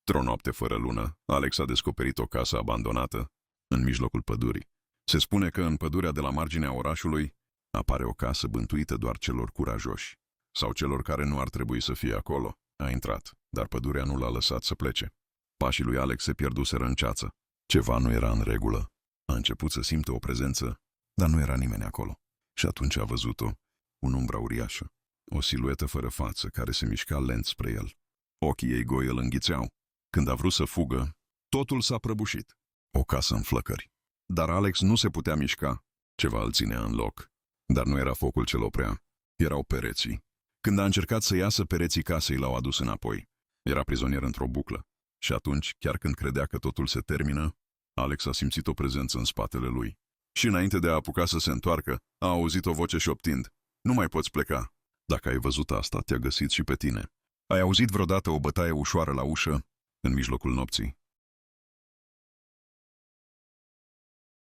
Într-o noapte fără lună, Alex a descoperit o casă abandonată în mijlocul pădurii. Se spune că în pădurea de la marginea orașului apare o casă bântuită doar celor curajoși sau celor care nu ar trebui să fie acolo. A intrat, dar pădurea nu l-a lăsat să plece. Pașii lui Alex se pierduseră în ceață. Ceva nu era în regulă. A început să simtă o prezență, dar nu era nimeni acolo. Și atunci a văzut-o, un umbră uriașă, o siluetă fără față care se mișca lent spre el. Ochii ei goi îl înghițeau. Când a vrut să fugă, totul s-a prăbușit. O casă în flăcări. Dar Alex nu se putea mișca. Ceva îl ținea în loc. Dar nu era focul ce-l oprea. Erau pereții. Când a încercat să iasă, pereții casei l-au adus înapoi. Era prizonier într-o buclă. Și atunci, chiar când credea că totul se termină, Alex a simțit o prezență în spatele lui. Și înainte de a apuca să se întoarcă, a auzit o voce șoptind: "Nu mai poți pleca. Dacă ai văzut asta, te-a găsit și pe tine." Ai auzit vreodată o bătaie ușoară la ușă, în mijlocul nopții?